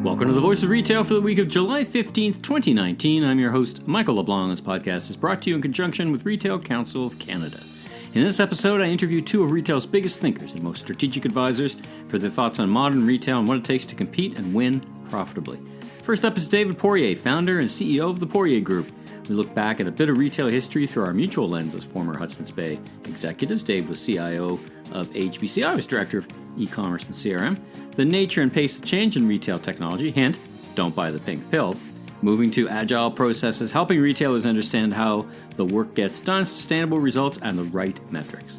Welcome to the Voice of Retail for the week of July 15th, 2019. I'm your host, Michael LeBlanc. This podcast is brought to you in conjunction with Retail Council of Canada. In this episode, I interview two of retail's biggest thinkers and most strategic advisors for their thoughts on modern retail and what it takes to compete and win profitably. First up is David Poirier, founder and CEO of the Poirier Group. We look back at a bit of retail history through our mutual lens as former Hudson's Bay executives. Dave was CIO of HBC. I was director of eCommerce and CRM. The nature and pace of change in retail technology, hint, don't buy the pink pill. Moving to agile processes, helping retailers understand how the work gets done, sustainable results, and the right metrics.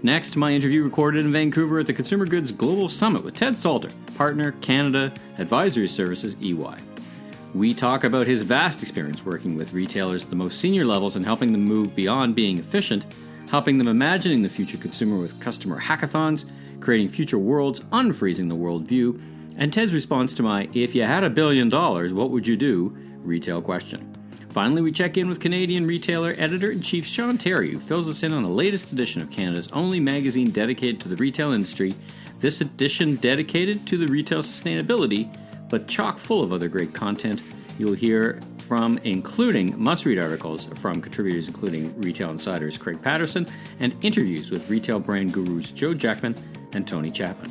Next, my interview recorded in Vancouver at the Consumer Goods Global Summit with Ted Salter, partner, Canada Advisory Services, EY. We talk about his vast experience working with retailers at the most senior levels and helping them move beyond being efficient, helping them imagining the future consumer with customer hackathons, creating future worlds, unfreezing the worldview, and Ted's response to my "if you had $1 billion, what would you do?" retail question. Finally, we check in with Canadian retailer editor-in-chief Sean Terry, who fills us in on the latest edition of Canada's only magazine dedicated to the retail industry, this edition dedicated to the retail sustainability, but chock full of other great content you'll hear from, including must-read articles from contributors including Retail Insider's Craig Patterson and interviews with retail brand gurus Joe Jackman and Tony Chapman.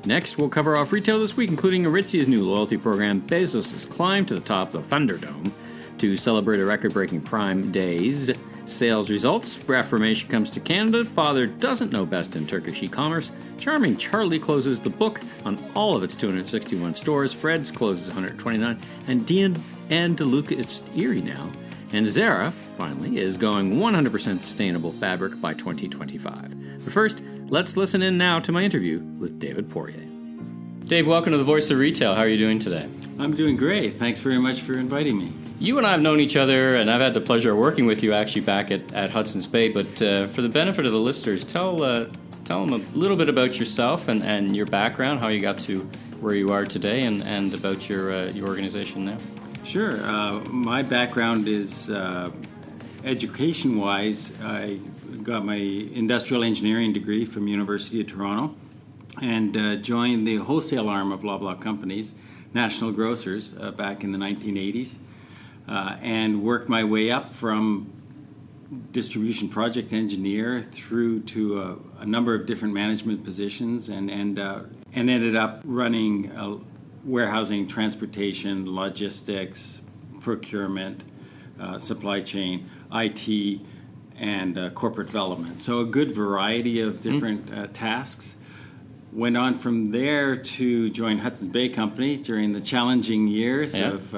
Next, we'll cover off retail this week, including Aritzia's new loyalty program, Bezos' climb to the top of the Thunderdome to celebrate a record-breaking Prime Days, sales results, Reformation comes to Canada, Father doesn't know best in Turkish e-commerce, Charming Charlie closes the book on all of its 261 stores, Fred's closes 129, and Dean and DeLuca is eerie now, and Zara, finally, is going 100% sustainable fabric by 2025. But first, let's listen in now to my interview with David Poirier. Dave, welcome to the Voice of Retail. How are you doing today? I'm doing great. Thanks very much for inviting me. You and I have known each other, and I've had the pleasure of working with you actually back at Hudson's Bay. But for the benefit of the listeners, tell them a little bit about yourself and your background, how you got to where you are today, and about your organization now. Sure. My background is education-wise. I got my industrial engineering degree from University of Toronto and joined the wholesale arm of Loblaw Companies, National Grocers, back in the 1980s, and worked my way up from distribution project engineer through to a number of different management positions and ended up running warehousing, transportation, logistics, procurement, supply chain, IT, and corporate development. So a good variety of different tasks. Went on from there to join Hudson's Bay Company during the challenging years of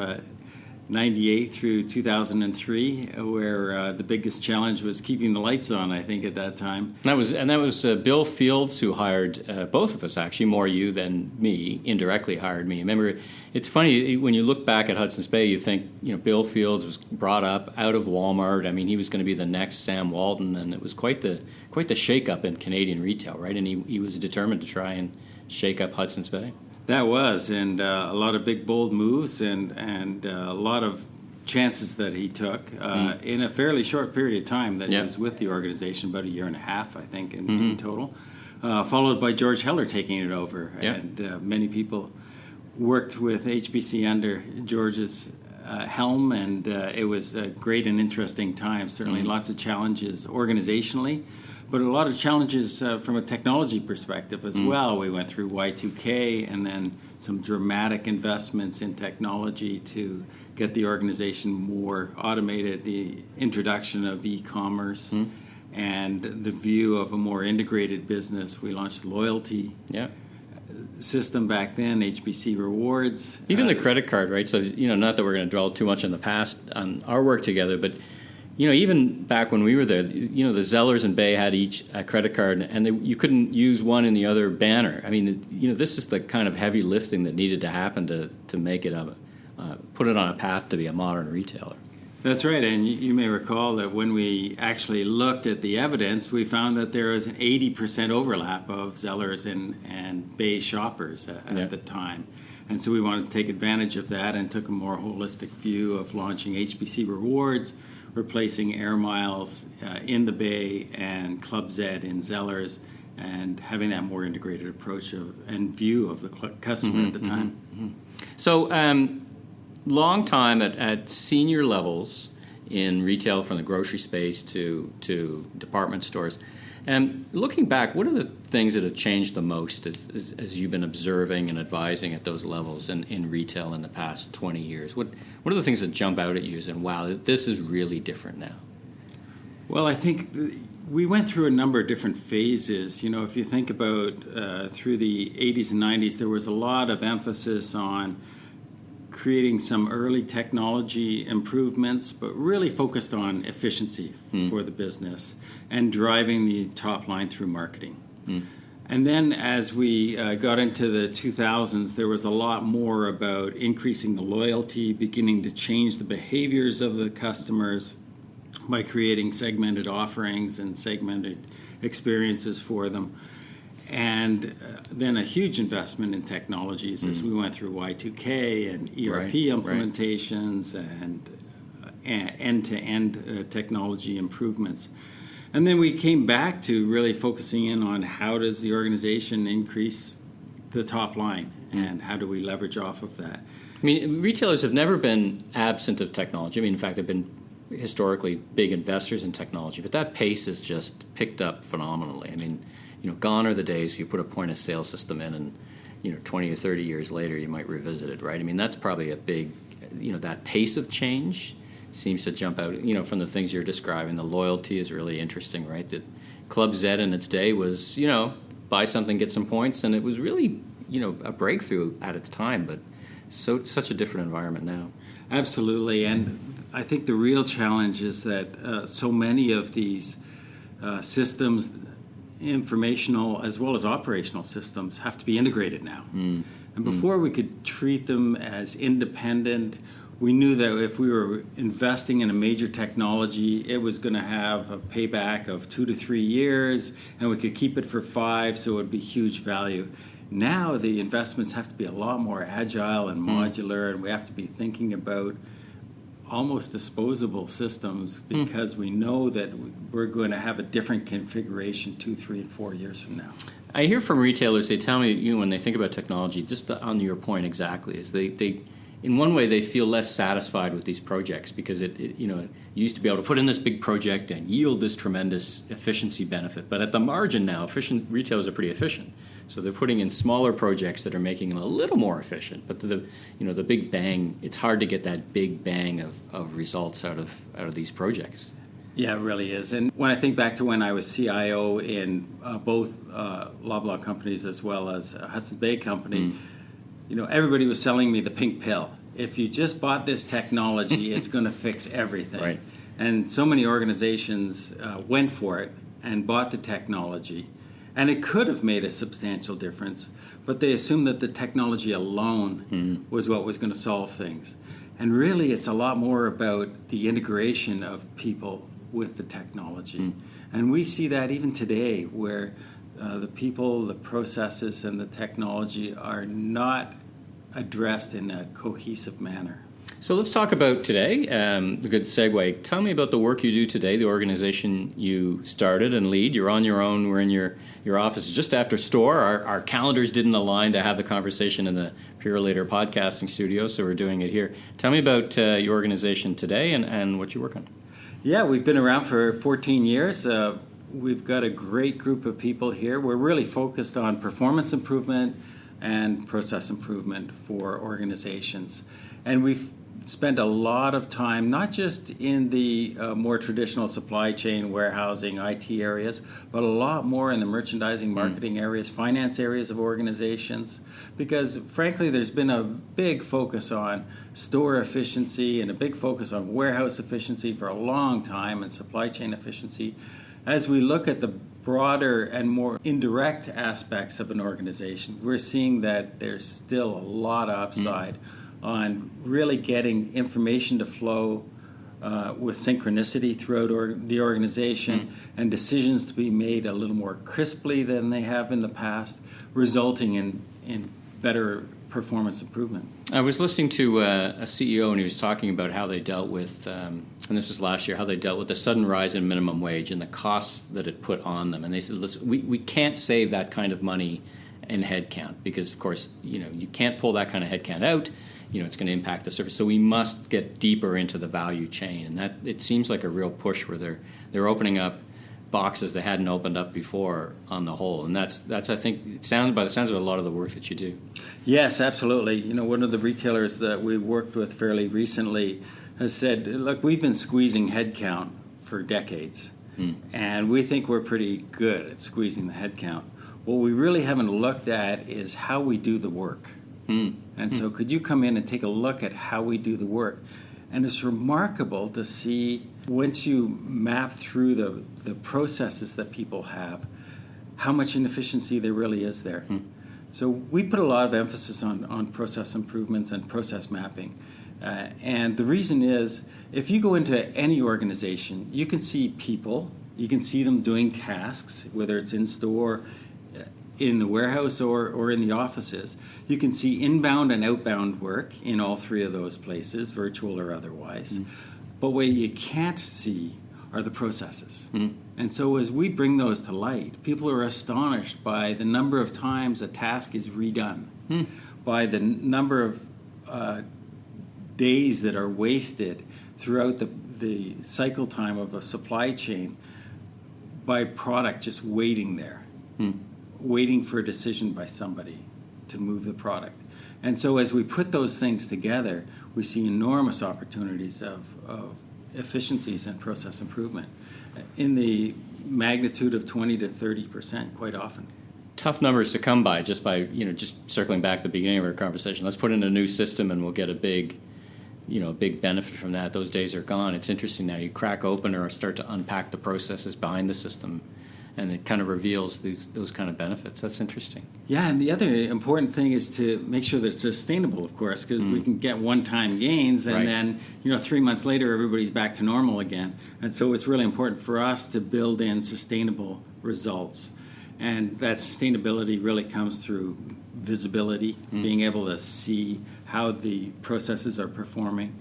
98 through 2003, where the biggest challenge was keeping the lights on, I think, at that time. That was Bill Fields who hired both of us, actually, more you than me, indirectly hired me. Remember, it's funny, when you look back at Hudson's Bay, you think, Bill Fields was brought up out of Walmart. I mean, he was going to be the next Sam Walton, and it was quite the shake-up in Canadian retail, right? And he was determined to try and shake up Hudson's Bay. That was, and a lot of big, bold moves and a lot of chances that he took in a fairly short period of time that he was with the organization, about a year and a half, I think, in total, followed by George Heller taking it over. And many people worked with HBC under George's helm, and it was a great and interesting time, certainly lots of challenges organizationally, but a lot of challenges from a technology perspective as well. We went through Y2K and then some dramatic investments in technology to get the organization more automated, the introduction of e-commerce and the view of a more integrated business. We launched loyalty system back then, HBC Rewards. Even the credit card, right? So, not that we're going to dwell too much on the past on our work together, but even back when we were there, the Zellers and Bay had each a credit card, and you couldn't use one in the other banner. I mean, this is the kind of heavy lifting that needed to happen to make it put it on a path to be a modern retailer. That's right, and you may recall that when we actually looked at the evidence, we found that there was an 80% overlap of Zellers and Bay shoppers at the time. And so we wanted to take advantage of that and took a more holistic view of launching HBC Rewards, replacing Air Miles in the Bay and Club Z in Zellers, and having that more integrated approach and view of the customer at the time. So, long time at senior levels in retail, from the grocery space to department stores. And looking back, what are the things that have changed the most as you've been observing and advising at those levels in retail in the past 20 years? What are the things that jump out at you and wow, this is really different now? Well, I think we went through a number of different phases. You know, if you think about through the 80s and 90s, there was a lot of emphasis on creating some early technology improvements, but really focused on efficiency for the business and driving the top line through marketing. And then as we got into the 2000s, there was a lot more about increasing the loyalty, beginning to change the behaviors of the customers by creating segmented offerings and segmented experiences for them. And then a huge investment in technologies as we went through Y2K and ERP implementations and end-to-end technology improvements. And then we came back to really focusing in on how does the organization increase the top line and how do we leverage off of that. I mean, retailers have never been absent of technology. I mean, in fact, they've been historically big investors in technology, but that pace has just picked up phenomenally. I mean, you know, gone are the days you put a point of sale system in and, you know, 20 or 30 years later you might revisit it, right? I mean, that's probably a big, you know, that pace of change seems to jump out, you know, from the things you're describing. The loyalty is really interesting, right? That Club Z in its day was, you know, buy something, get some points, and it was really, you know, a breakthrough at its time, but such a different environment now. Absolutely, and I think the real challenge is that so many of these systems, informational as well as operational systems, have to be integrated now. And before we could treat them as independent, we knew that if we were investing in a major technology, it was going to have a payback of 2 to 3 years, and we could keep it for 5, so it would be huge value. Now the investments have to be a lot more agile and modular, and we have to be thinking about almost disposable systems because we know that we're going to have a different configuration 2, 3, and 4 years from now. I hear from retailers, they tell me, you know, when they think about technology, just on your point exactly, is they in one way they feel less satisfied with these projects because it you know, you used to be able to put in this big project and yield this tremendous efficiency benefit, but at the margin now, retailers are pretty efficient. So they're putting in smaller projects that are making them a little more efficient. But the big bang, it's hard to get that big bang of results out of these projects. Yeah, it really is. And when I think back to when I was CIO in both LeBlanc companies as well as Hudson Bay Company, you know, everybody was selling me the pink pill. If you just bought this technology, it's going to fix everything. Right. And so many organizations went for it and bought the technology. And it could have made a substantial difference, but they assumed that the technology alone was what was going to solve things. And really, it's a lot more about the integration of people with the technology. And we see that even today, where the people, the processes, and the technology are not addressed in a cohesive manner. So let's talk about today. A good segue. Tell me about the work you do today, the organization you started and lead. You're on your own. We're in your office just after store. Our calendars didn't align to have the conversation in the Pure Later podcasting studio, so we're doing it here. Tell me about your organization today and what you work on. Yeah, we've been around for 14 years. We've got a great group of people here. We're really focused on performance improvement and process improvement for organizations. And we've spent a lot of time, not just in the more traditional supply chain, warehousing, IT areas, but a lot more in the merchandising, marketing areas, finance areas of organizations. Because frankly, there's been a big focus on store efficiency and a big focus on warehouse efficiency for a long time and supply chain efficiency. As we look at the broader and more indirect aspects of an organization, we're seeing that there's still a lot of upside on really getting information to flow with synchronicity throughout the organization and decisions to be made a little more crisply than they have in the past, resulting in better performance improvement. I was listening to a CEO, and he was talking about how they dealt with, and this was last year, how they dealt with the sudden rise in minimum wage and the costs that it put on them. And they said, listen, we can't save that kind of money in headcount because, of course, you can't pull that kind of headcount out. It's going to impact the service. So we must get deeper into the value chain. And that it seems like a real push where they're opening up boxes they hadn't opened up before on the whole. And that's I think, by the sounds of it, a lot of the work that you do. Yes, absolutely. One of the retailers that we worked with fairly recently has said, look, we've been squeezing headcount for decades. And we think we're pretty good at squeezing the headcount. What we really haven't looked at is how we do the work. And so could you come in and take a look at how we do the work? And it's remarkable to see, once you map through the processes that people have, how much inefficiency there really is there. So we put a lot of emphasis on process improvements and process mapping. And the reason is, if you go into any organization, you can see people, you can see them doing tasks, whether it's in store, in the warehouse, or in the offices. You can see inbound and outbound work in all three of those places, virtual or otherwise. But what you can't see are the processes. And so as we bring those to light, people are astonished by the number of times a task is redone, by the number of days that are wasted throughout the cycle time of a supply chain by product just waiting there, waiting for a decision by somebody to move the product. And so as we put those things together, we see enormous opportunities of efficiencies and process improvement in the magnitude of 20 to 30% quite often. Tough numbers to come by just just circling back to the beginning of our conversation. Let's put in a new system and we'll get a big benefit from that. Those days are gone. It's interesting now. You crack open or start to unpack the processes behind the system, and it kind of reveals those kind of benefits. That's interesting. Yeah, and the other important thing is to make sure that it's sustainable, of course, because we can get one-time gains, and then 3 months later everybody's back to normal again. And so it's really important for us to build in sustainable results. And that sustainability really comes through visibility, being able to see how the processes are performing,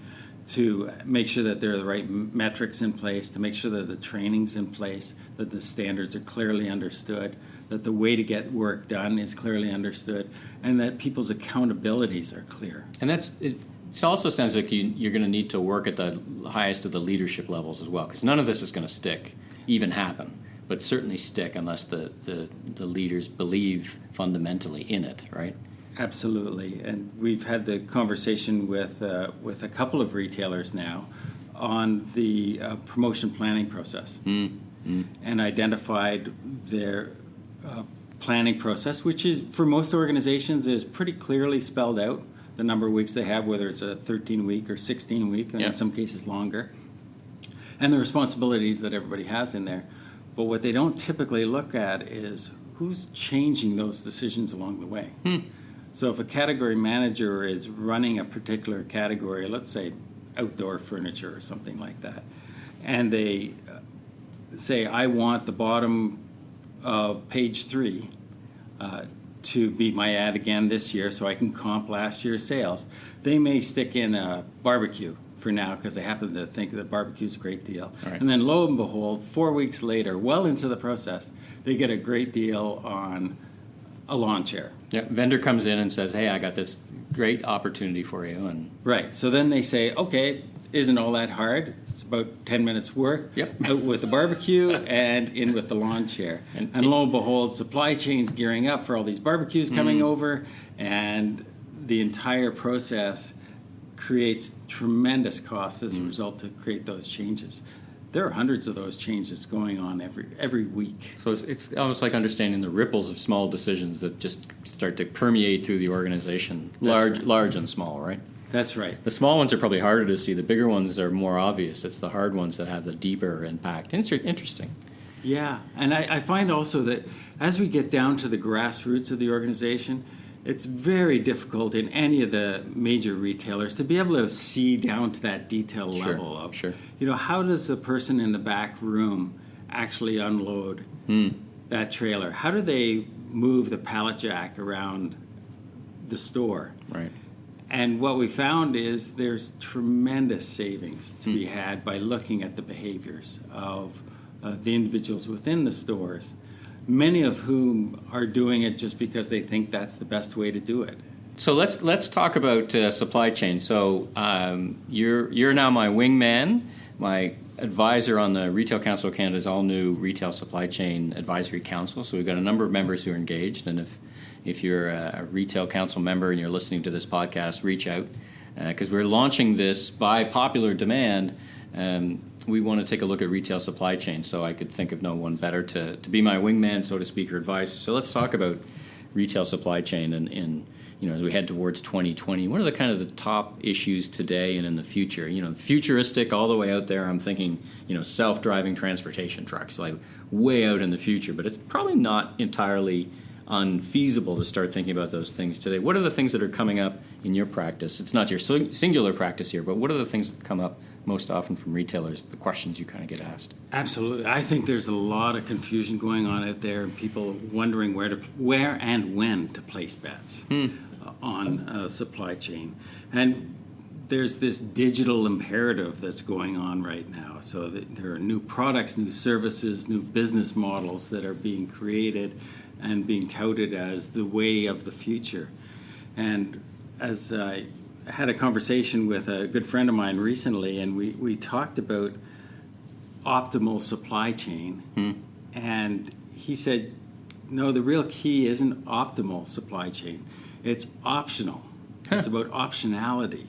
to make sure that there are the right metrics in place, to make sure that the training's in place, that the standards are clearly understood, that the way to get work done is clearly understood, and that people's accountabilities are clear. And it also sounds like you're going to need to work at the highest of the leadership levels as well, because none of this is going to stick, even happen, but certainly stick unless the leaders believe fundamentally in it, right? Absolutely, and we've had the conversation with a couple of retailers now on the promotion planning process, and identified their planning process, which is for most organizations is pretty clearly spelled out. The number of weeks they have, whether it's a 13-week or 16-week, and in some cases longer, and the responsibilities that everybody has in there. But what they don't typically look at is who's changing those decisions along the way. So if a category manager is running a particular category, let's say outdoor furniture or something like that, and they say, I want the bottom of page 3 to be my ad again this year so I can comp last year's sales, they may stick in a barbecue for now because they happen to think that barbecue is a great deal. Right. And then lo and behold, 4 weeks later, well into the process, they get a great deal on a lawn chair. Yeah, vendor comes in and says, hey, I got this great opportunity for you. And right, so then they say, okay, isn't all that hard? It's about 10 minutes work, out with the barbecue and in with the lawn chair. And lo and behold, supply chain's gearing up for all these barbecues coming over, and the entire process creates tremendous costs as a result to create those changes. There are hundreds of those changes going on every week. So it's almost like understanding the ripples of small decisions that just start to permeate through the organization, large and small, right? That's right. The small ones are probably harder to see. The bigger ones are more obvious. It's the hard ones that have the deeper impact. Interesting. Yeah, and I find also that as we get down to the grassroots of the organization, it's very difficult in any of the major retailers to be able to see down to that detail level of, how does the person in the back room actually unload that trailer? How do they move the pallet jack around the store. Right. And what we found is there's tremendous savings to be had by looking at the behaviors of the individuals within the stores, many of whom are doing it just because they think that's the best way to do it. So let's talk about supply chain. So you're now my wingman, my advisor on the Retail Council of Canada's all-new Retail Supply Chain Advisory Council. So we've got a number of members who are engaged, and if you're a Retail Council member and you're listening to this podcast, reach out, because we're launching this by popular demand. We want to take a look at retail supply chain, so I could think of no one better to be my wingman, so to speak, or advisor. So let's talk about retail supply chain and as we head towards 2020. What are the kind of the top issues today and in the future? Futuristic all the way out there. I'm thinking, self-driving transportation trucks, like way out in the future, but it's probably not entirely unfeasible to start thinking about those things today. What are the things that are coming up in your practice? It's not your singular practice here, but what are the things that come up most often from retailers, the questions you kind of get asked? Absolutely. I think there's a lot of confusion going on out there, and people wondering where and when to place bets on supply chain. And there's this digital imperative that's going on right now. So there are new products, new services, new business models that are being created and being touted as the way of the future. And as I had a conversation with a good friend of mine recently, and we talked about optimal supply chain, and he said, no, the real key isn't optimal supply chain. It's optional. It's about optionality.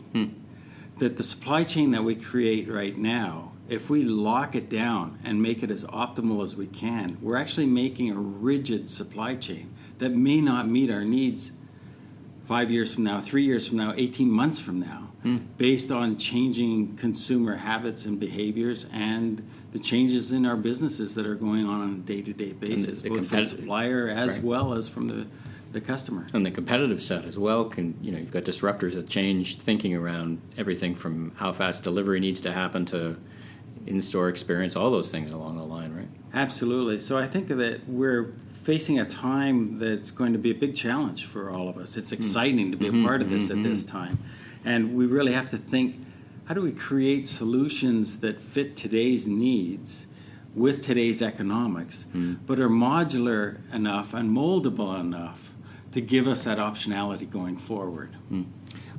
That the supply chain that we create right now, if we lock it down and make it as optimal as we can, we're actually making a rigid supply chain that may not meet our needs 5 years from now, 3 years from now, 18 months from now, based on changing consumer habits and behaviors and the changes in our businesses that are going on a day-to-day basis, both from the supplier as well as from the customer. And the competitive set as well. You've got disruptors that change thinking around everything from how fast delivery needs to happen to in-store experience, all those things along the line, right? Absolutely. So I think that we're facing a time that's going to be a big challenge for all of us. It's exciting to be a part of this at this time. And we really have to think, how do we create solutions that fit today's needs with today's economics, but are modular enough and moldable enough to give us that optionality going forward?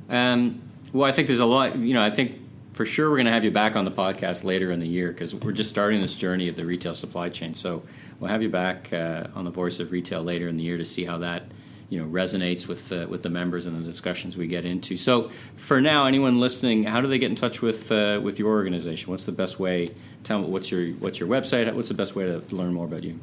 Well, I think there's a lot, I think for sure we're going to have you back on the podcast later in the year, because we're just starting this journey of the retail supply chain. So we'll have you back on the Voice of Retail later in the year to see how that resonates with the members and the discussions we get into. So for now, anyone listening, how do they get in touch with your organization? What's the best way? Tell me what's your website? What's the best way to learn more about you?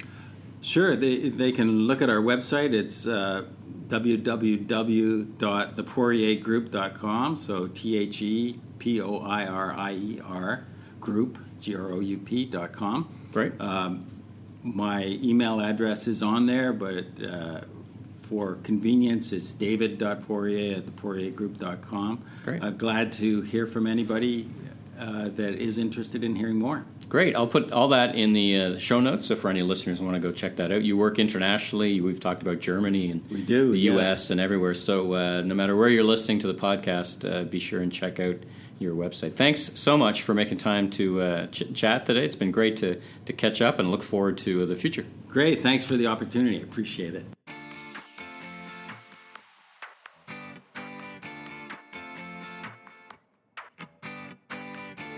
Sure, they can look at our website. It's www.thepoiriergroup.com. So ThePoirier group.com. Great. My email address is on there, but for convenience, it's david.poirier@thepoiriergroup.com. Great. Glad to hear from anybody that is interested in hearing more. Great. I'll put all that in the show notes, so for any listeners who want to go check that out. You work internationally. We've talked about Germany and we do, the yes. U.S. and everywhere. So no matter where you're listening to the podcast, be sure and check out your website. Thanks so much for making time to chat today. It's been great to catch up, and look forward to the future. Great. Thanks for the opportunity. I appreciate it.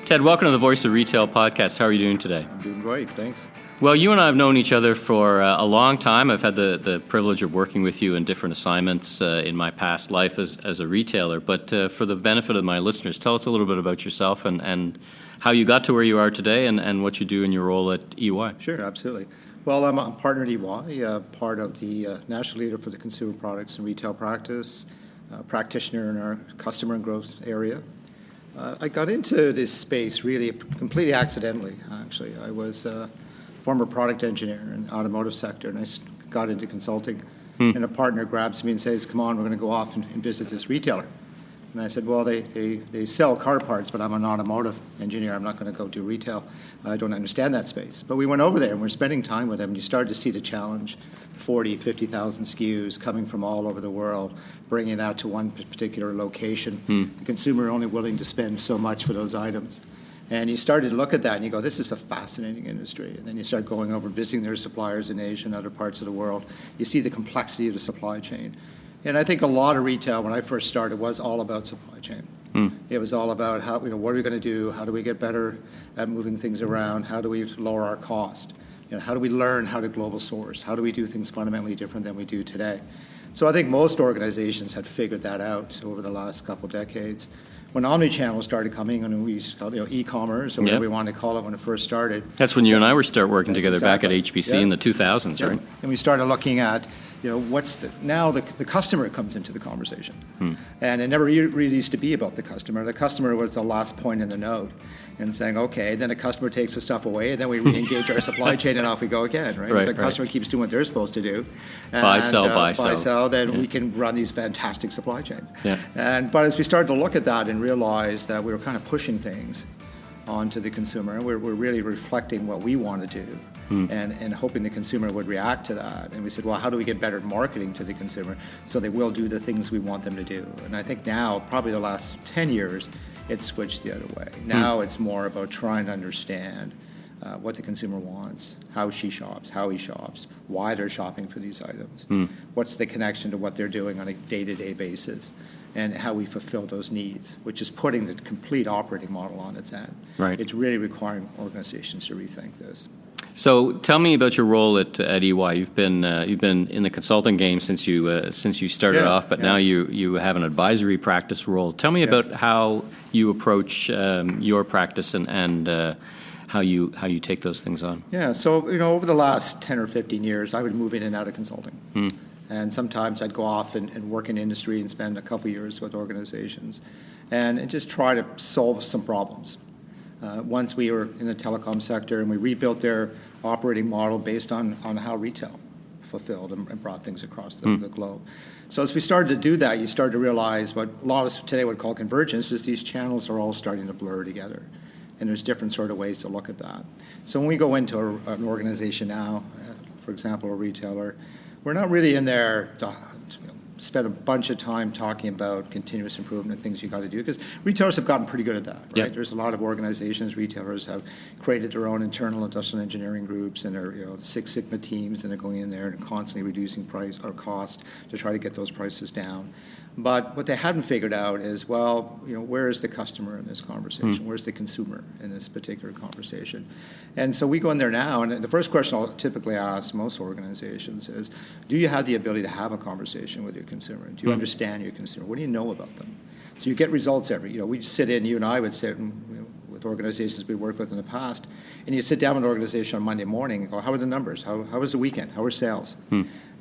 Ted, welcome to the Voice of Retail podcast. How are you doing today? I'm doing great, thanks. Well, you and I have known each other for a long time. I've had the privilege of working with you in different assignments in my past life as a retailer. But for the benefit of my listeners, tell us a little bit about yourself and how you got to where you are today and what you do in your role at EY. Sure, absolutely. Well, I'm a partner at EY, part of the national leader for the consumer products and retail practice, practitioner in our customer and growth area. I got into this space really completely accidentally, actually. I was a former product engineer in the automotive sector, and I got into consulting. And a partner grabs me and says, come on, we're going to go off and visit this retailer. And I said, well, they sell car parts, but I'm an automotive engineer. I'm not going to go do retail. I don't understand that space. But we went over there, and we're spending time with them, and you started to see the challenge, 40, 50,000 SKUs coming from all over the world, bringing that to one particular location. The consumer only willing to spend so much for those items. And you started to look at that, and you go, this is a fascinating industry. And then you start going over, visiting their suppliers in Asia and other parts of the world. You see the complexity of the supply chain. And I think a lot of retail, when I first started, was all about supply chain. It was all about how, what are we going to do? How do we get better at moving things around? How do we lower our cost? How do we learn how to global source? How do we do things fundamentally different than we do today? So I think most organizations had figured that out over the last couple of decades. When omnichannel started coming, and we used to call it eCommerce, or whatever we wanted to call it when it first started. That's when you and I were working together back at HBC in the 2000s, right? And we started looking at, now the customer comes into the conversation. And it never really used to be about the customer. The customer was the last point in the node. And saying, okay, then the customer takes the stuff away, and then we re-engage our supply chain, and off we go again, right? If the customer keeps doing what they're supposed to do, and, buy, sell, then we can run these fantastic supply chains. But as we started to look at that and realize that we were kind of pushing things onto the consumer, we're really reflecting what we want to do, and hoping the consumer would react to that. And we said, well, how do we get better marketing to the consumer so they will do the things we want them to do? And I think now, probably the last 10 years, it's switched the other way. Now it's more about trying to understand what the consumer wants, how she shops, how he shops, why they're shopping for these items, what's the connection to what they're doing on a day-to-day basis, and how we fulfill those needs, which is putting the complete operating model on its end. It's really requiring organizations to rethink this. So tell me about your role at EY. You've been in the consulting game since you started off, but now you have an advisory practice role. Tell me about how you approach your practice and how you take those things on. Yeah. So over the last 10 or 15 years, I would move in and out of consulting, and sometimes I'd go off and work in industry and spend a couple years with organizations, and just try to solve some problems. Once we were in the telecom sector, and we rebuilt their operating model based on how retail fulfilled and brought things across the globe. So as we started to do that, you started to realize what a lot of us today would call convergence is these channels are all starting to blur together. And there's different sort of ways to look at that. So when we go into an organization now, for example, a retailer, we're not really in there to spend a bunch of time talking about continuous improvement and things you got to do, because retailers have gotten pretty good at that, right? There's a lot of organizations, retailers have created their own internal industrial engineering groups, and they're Six Sigma teams, and they're going in there and constantly reducing price or cost to try to get those prices down. But what they hadn't figured out is, well, where is the customer in this conversation? Where's the consumer in this particular conversation? And so we go in there now, and the first question I'll typically ask most organizations is, do you have the ability to have a conversation with your consumer? Do you understand your consumer? What do you know about them? So you get results we sit in, you and I would sit with organizations we worked with in the past, and you sit down with an organization on Monday morning and go, how are the numbers? How was the weekend? How are sales?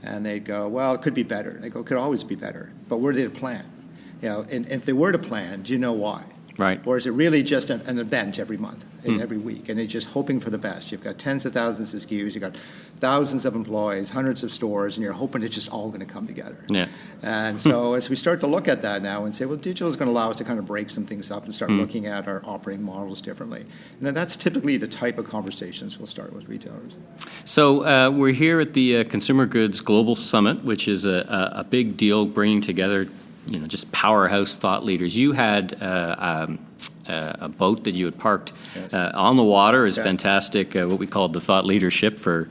And they'd go, well, it could be better. And they go, it could always be better. But were they to plan? And if they were to plan, do you know why? Right. Or is it really just an event every month and every week, and they're just hoping for the best? You've got tens of thousands of SKUs, you've got thousands of employees, hundreds of stores, and you're hoping it's just all going to come together. And so as we start to look at that now and say, well, digital is going to allow us to kind of break some things up and start looking at our operating models differently. And that's typically the type of conversations we'll start with retailers. So we're here at the Consumer Goods Global Summit, which is a big deal, bringing together just powerhouse thought leaders. You had a boat that you had parked on the water. Is fantastic. What we called the thought leadership for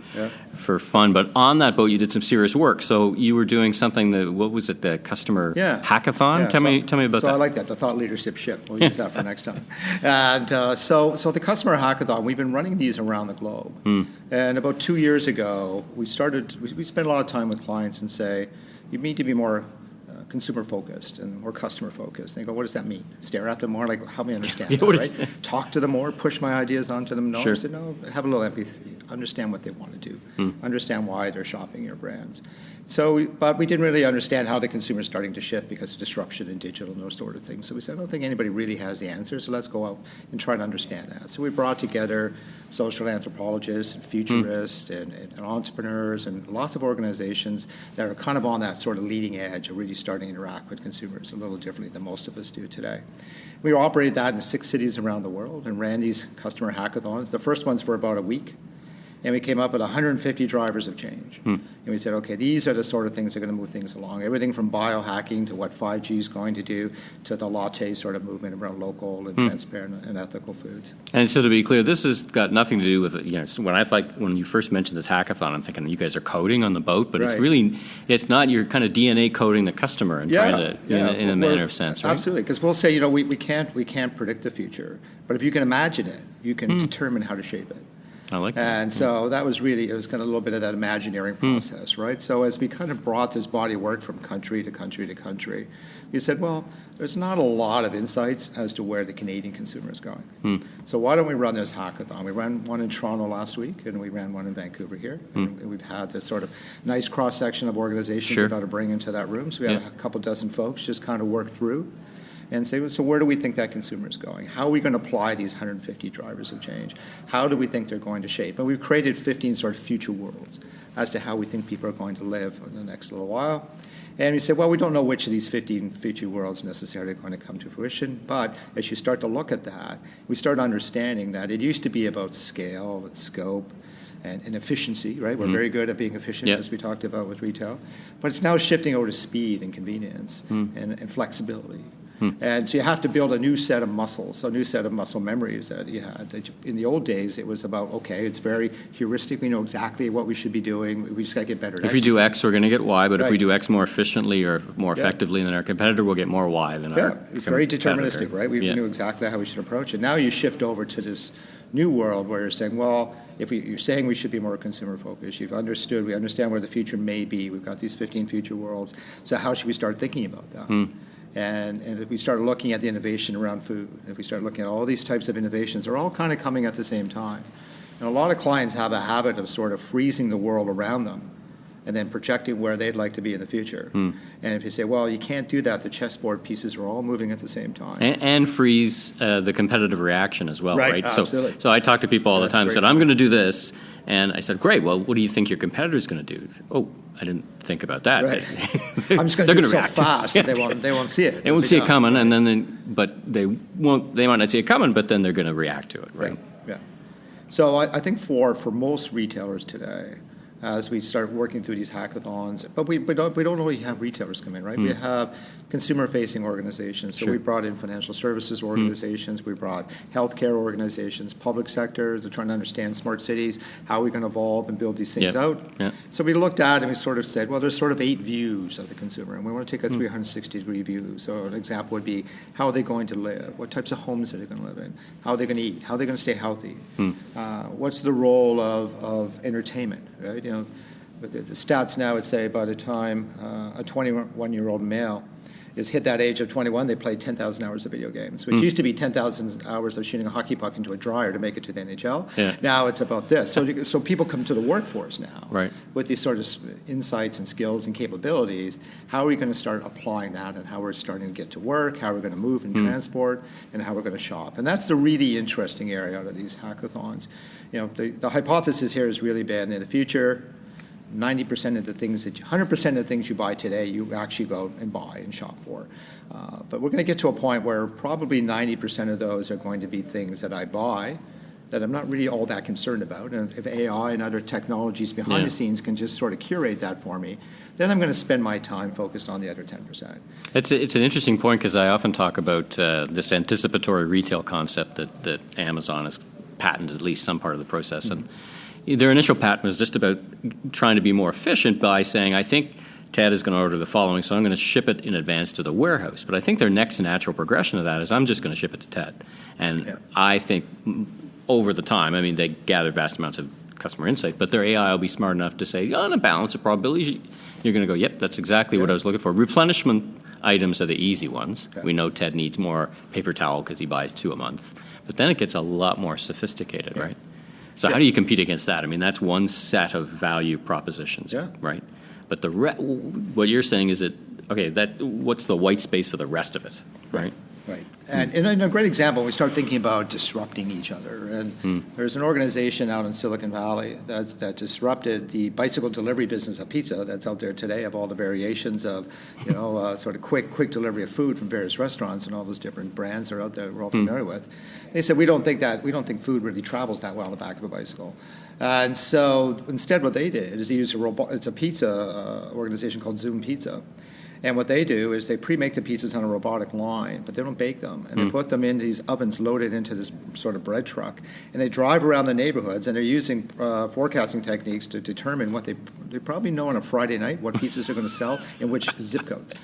fun. But on that boat, you did some serious work. So you were doing something. What was it? The customer hackathon. Tell me about that. So I like that. The thought leadership ship. We'll use that for next time. And so the customer hackathon. We've been running these around the globe. And about 2 years ago, we started. We spent a lot of time with clients and say, you need to be more consumer-focused and more customer-focused. And they go, what does that mean? Stare at them more? Like, help me understand that, right? Talk to them more? Push my ideas onto them? No. I said, no, have a little empathy. understand what they want to do, understand why they're shopping your brands. But we didn't really understand how the consumer is starting to shift because of disruption in digital and those sort of things. So we said, I don't think anybody really has the answer, so let's go out and try to understand that. So we brought together social anthropologists and futurists and entrepreneurs and lots of organizations that are kind of on that sort of leading edge of really starting to interact with consumers a little differently than most of us do today. We operated that in 6 cities around the world and ran these customer hackathons. The first ones for about a week. And we came up with 150 drivers of change. And we said, okay, these are the sort of things that are going to move things along. Everything from biohacking to what 5G is going to do to the latte sort of movement around local and transparent and ethical foods. And so to be clear, this has got nothing to do with, when you first mentioned this hackathon, I'm thinking you guys are coding on the boat, but it's not your kind of DNA coding the customer and trying to, in a manner of sense, right? Absolutely, because we'll say, we can't predict the future, but if you can imagine it, you can determine how to shape it. I like that. And so that was really, it was kind of a little bit of that imagineering process, right? So as we kind of brought this body of work from country to country to country, we said, well, there's not a lot of insights as to where the Canadian consumer is going. So why don't we run this hackathon? We ran one in Toronto last week, and we ran one in Vancouver here. And we've had this sort of nice cross-section of organizations we've got to bring into that room. So we had a couple dozen folks just kind of work through and say, so where do we think that consumer is going? How are we going to apply these 150 drivers of change? How do we think they're going to shape? And we've created 15 sort of future worlds as to how we think people are going to live in the next little while. And we said, well, we don't know which of these 15 future worlds necessarily are going to come to fruition, but as you start to look at that, we start understanding that it used to be about scale and scope and efficiency, right? We're very good at being efficient, as we talked about with retail, but it's now shifting over to speed and convenience and flexibility. And so you have to build a new set of muscles, a new set of muscle memories that you had. In the old days, it was about, okay, it's very heuristic. We know exactly what we should be doing. We just got to get better at it. If we do X, we're going to get Y, but if we do X more efficiently or more effectively than our competitor, we'll get more Y than our competitor. It's very deterministic, right? We knew exactly how we should approach it. Now you shift over to this new world where you're saying, well, you're saying we should be more consumer focused. We understand where the future may be. We've got these 15 future worlds. So how should we start thinking about that? And if we start looking at the innovation around food, if we start looking at all these types of innovations, they're all kind of coming at the same time. And a lot of clients have a habit of sort of freezing the world around them and then projecting where they'd like to be in the future. And if you say, well, you can't do that, the chessboard pieces are all moving at the same time. And freeze the competitive reaction as well, right? Absolutely. So I talk to people all the time and said, I'm going to do this. And I said, great, well, what do you think your competitor is going to do? Oh, I didn't think about that. Right. I'm just going to do it so fast that they won't see it. They won't see it coming, but they might not see it coming, but then they're going to react to it, right? Yeah. So I think for most retailers today, as we start working through these hackathons, but we don't only have retailers come in, right? We have consumer-facing organizations. So we brought in financial services organizations, we brought healthcare organizations, public sectors. They're trying to understand smart cities, how we can evolve and build these things out. So we looked at and we sort of said, well, there's sort of 8 views of the consumer, and we want to take a 360-degree view. So an example would be, how are they going to live? What types of homes are they going to live in? How are they going to eat? How are they going to stay healthy? What's the role of entertainment, right? But the stats now would say by the time a 21-year-old male is hit that age of 21, they play 10,000 hours of video games, which used to be 10,000 hours of shooting a hockey puck into a dryer to make it to the NHL. Now it's about this. So people come to the workforce now with these sort of insights and skills and capabilities. How are we going to start applying that, and how we're starting to get to work, how we're going to move and transport, and how we're going to shop? And that's the really interesting area out of these hackathons. The hypothesis here has really been in the future, 90% of the things 100% of the things you buy today, you actually go and buy and shop for. But we're going to get to a point where probably 90% of those are going to be things that I buy that I'm not really all that concerned about. And if AI and other technologies behind the scenes can just sort of curate that for me, then I'm going to spend my time focused on the other 10%. It's an interesting point, because I often talk about this anticipatory retail concept that Amazon has patented at least some part of the process. And their initial patent was just about trying to be more efficient by saying, I think Ted is going to order the following, so I'm going to ship it in advance to the warehouse. But I think their next natural progression of that is, I'm just going to ship it to Ted. And I think over the time, they gather vast amounts of customer insight, but their AI will be smart enough to say, on a balance of probability, you're going to go, yep, that's exactly what I was looking for. Replenishment items are the easy ones. We know Ted needs more paper towel because he buys 2 a month. But then it gets a lot more sophisticated, right? So how do you compete against that? I mean, that's one set of value propositions, right? But what you're saying is what's the white space for the rest of it, right? Right. And a great example, we start thinking about disrupting each other. And there's an organization out in Silicon Valley that disrupted the bicycle delivery business of pizza that's out there today, of all the variations of, sort of quick delivery of food from various restaurants and all those different brands that are out there we're all familiar with. They said, we don't think food really travels that well on the back of a bicycle. And so instead what they did is they used it's a pizza organization called Zoom Pizza. And what they do is they pre-make the pizzas on a robotic line, but they don't bake them. And they put them in these ovens loaded into this sort of bread truck. And they drive around the neighborhoods, and they're using forecasting techniques to determine what they probably know on a Friday night what pizzas they're going to sell in which zip codes.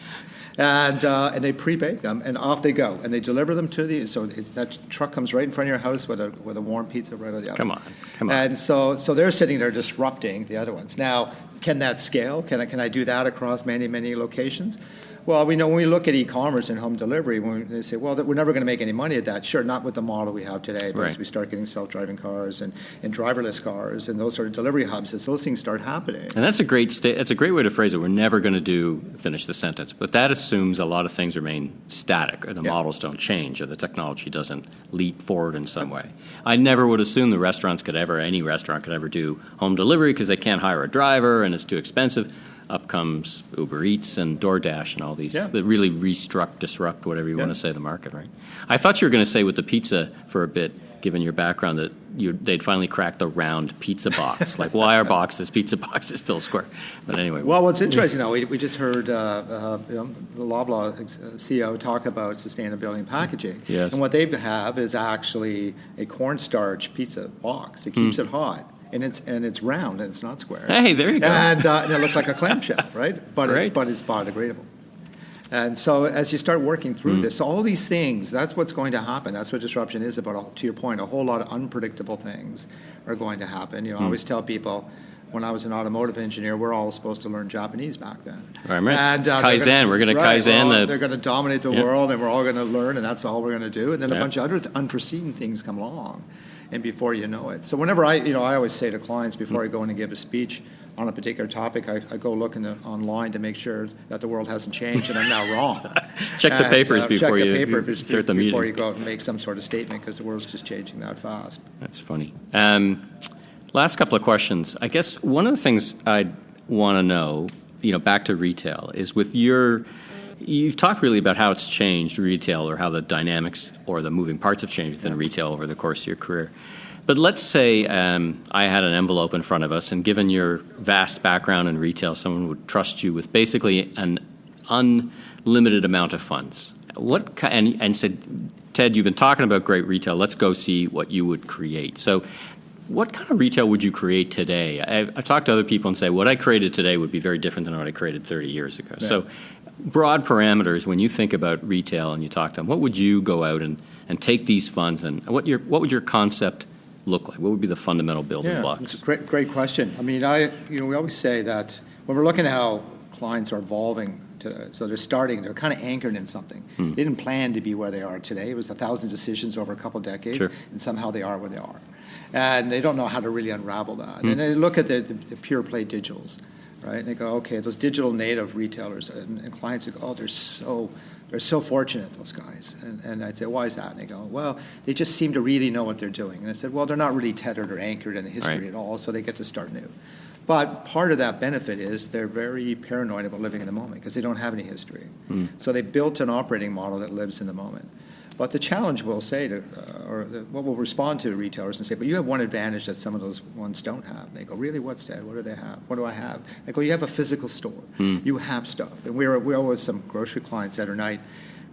And they pre-bake them, and off they go. And they deliver them to that truck comes right in front of your house with a warm pizza right out of the oven. Come on. And so they're sitting there disrupting the other ones. Now, can that scale? Can I do that across many, many locations? Well, we know when we look at e-commerce and home delivery, when they say, well, we're never going to make any money at that. Sure, not with the model we have today, but as we start getting self-driving cars and driverless cars and those sort of delivery hubs, as those things start happening. And that's a great way to phrase it. We're never going to finish the sentence, but that assumes a lot of things remain static, or the models don't change, or the technology doesn't leap forward in some way. I never would assume any restaurant could ever do home delivery because they can't hire a driver and it's too expensive. Up comes Uber Eats and DoorDash and all these that really disrupt, whatever you want to say, the market, right? I thought you were going to say with the pizza for a bit, given your background, that they'd finally cracked the round pizza box. Like, why are pizza boxes still square? But anyway. Well, what's interesting, we just heard the Loblaw CEO talk about sustainability and packaging. Yes. And what they have is actually a cornstarch pizza box. It keeps it hot. And it's round and it's not square. Hey, there you go. And it looks like a clamshell, right? But it's biodegradable. And so as you start working through this, all these things, that's what's going to happen. That's what disruption is about. To your point, a whole lot of unpredictable things are going to happen. I always tell people, when I was an automotive engineer, we're all supposed to learn Japanese back then. Right. And Kaizen, we're going to Kaizen. They're going to dominate the world, and we're all going to learn, and that's all we're going to do. And then a bunch of other unforeseen things come along. And before you know it. So whenever I always say to clients before I go in and give a speech on a particular topic, I go look online to make sure that the world hasn't changed and I'm not wrong. Check the papers before you start the meeting. Before you go out and make some sort of statement, because the world's just changing that fast. That's funny. Last couple of questions. I guess one of the things I'd want to know, back to retail, is with you've talked really about how it's changed retail, or how the dynamics or the moving parts have changed within retail over the course of your career. But let's say I had an envelope in front of us, and given your vast background in retail, someone would trust you with basically an unlimited amount of funds. And said, Ted, you've been talking about great retail. Let's go see what you would create. So what kind of retail would you create today? I've talked to other people and say, what I created today would be very different than what I created 30 years ago. Yeah. So broad parameters, when you think about retail and you talk to them, what would you go out and take these funds, and what would your concept look like? What would be the fundamental building blocks? It's a great question. I mean, we always say that when we're looking at how clients are evolving, so they're kind of anchored in something. They didn't plan to be where they are today. It was 1,000 decisions over a couple of decades, and somehow they are where they are. And they don't know how to really unravel that. And they look at the pure play digitals, right? And they go, okay, those digital native retailers and clients go, oh, they're so fortunate, those guys. And I'd say, why is that? And they go, well, they just seem to really know what they're doing. And I said, well, they're not really tethered or anchored in history at all, so they get to start new. But part of that benefit is they're very paranoid about living in the moment because they don't have any history. So they built an operating model that lives in the moment. But the challenge we'll say what we'll respond to retailers and say, but you have one advantage that some of those ones don't have. And they go, really, what's that? What do they have? What do I have? They go, you have a physical store. You have stuff. And we were with some grocery clients the other night,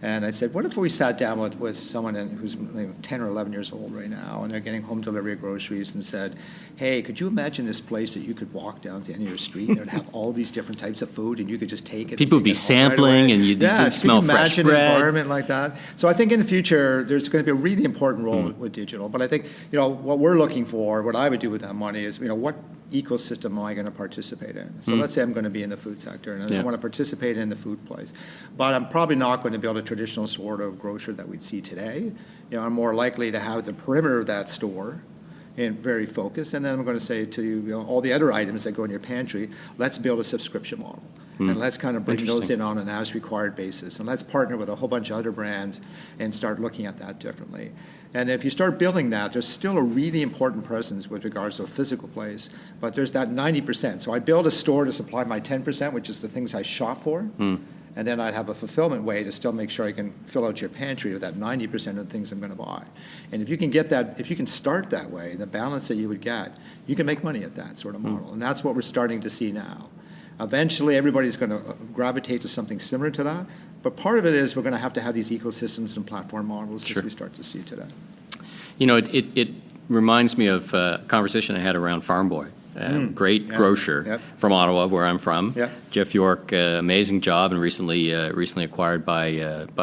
and I said, what if we sat down with someone who's 10 or 11 years old right now, and they're getting home delivery of groceries, and said, hey, could you imagine this place that you could walk down to the end of your street and it would have all these different types of food, and you could just take it. People would be sampling, and you'd smell fresh bread. Imagine an environment like that. So I think in the future, there's going to be a really important role with digital. But I think, what we're looking for, what I would do with that money is, what ecosystem am I going to participate in? So let's say I'm going to be in the food sector, and I want to participate in the food place. But I'm probably not going to build a traditional sort of grocer that we'd see today. I'm more likely to have the perimeter of that store, and very focused. And then I'm going to say to you, all the other items that go in your pantry, let's build a subscription model. And let's kind of bring those in on an as-required basis. And let's partner with a whole bunch of other brands and start looking at that differently. And if you start building that, there's still a really important presence with regards to a physical place, but there's that 90%. So I build a store to supply my 10%, which is the things I shop for, and then I'd have a fulfillment way to still make sure I can fill out your pantry with that 90% of the things I'm going to buy. And if you can get that, if you can start that way, the balance that you would get, you can make money at that sort of model. And that's what we're starting to see now. Eventually, everybody's going to gravitate to something similar to that. But part of it is we're going to have these ecosystems and platform models as we start to see today. You know, it reminds me of a conversation I had around Farm Boy, great grocer from Ottawa, where I'm from. Jeff York, amazing job, and recently acquired by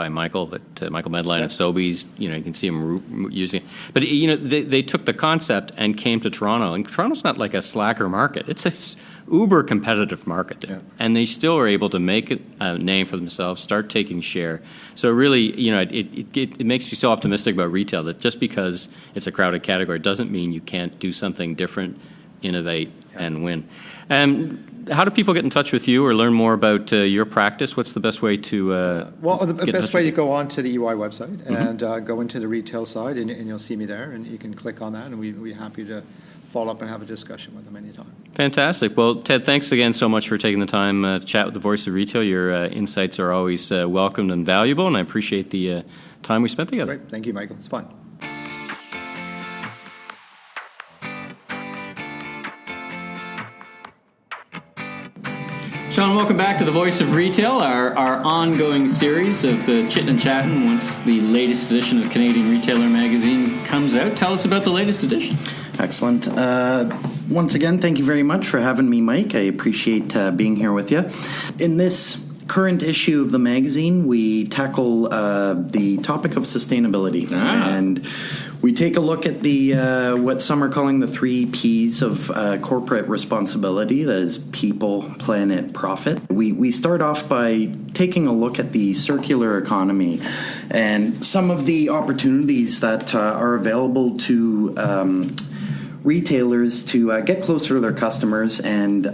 Michael Medline at Sobeys. You know, you can see him using it. But you know, they took the concept and came to Toronto, and Toronto's not like a slacker market. It's a uber competitive market there, and they still are able to make a name for themselves, start taking share. So really, you know, it makes me so optimistic about retail that just because it's a crowded category doesn't mean you can't do something different, innovate, and win. How do people get in touch with you or learn more about your practice? What's the best way to well, the best way, you go on to the UI website and go into the retail side, and you'll see me there, and you can click on that, and we're happy to follow up and have a discussion with them anytime. Fantastic. Well, Ted, thanks again so much for taking the time to chat with the Voice of Retail. Your insights are always welcomed and valuable, and I appreciate the time we spent together. Great. Thank you, Michael. It's fun. Sean, welcome back to the Voice of Retail, our ongoing series of Chittin' and Chattin' once the latest edition of Canadian Retailer magazine comes out. Tell us about the latest edition. Excellent. Once again, thank you very much for having me, Mike. I appreciate being here with you. In this current issue of the magazine, we tackle the topic of sustainability. And we take a look at the what some are calling the 3 Ps of corporate responsibility. That is people, planet, profit. We start off by taking a look at the circular economy and some of the opportunities that are available to retailers to get closer to their customers and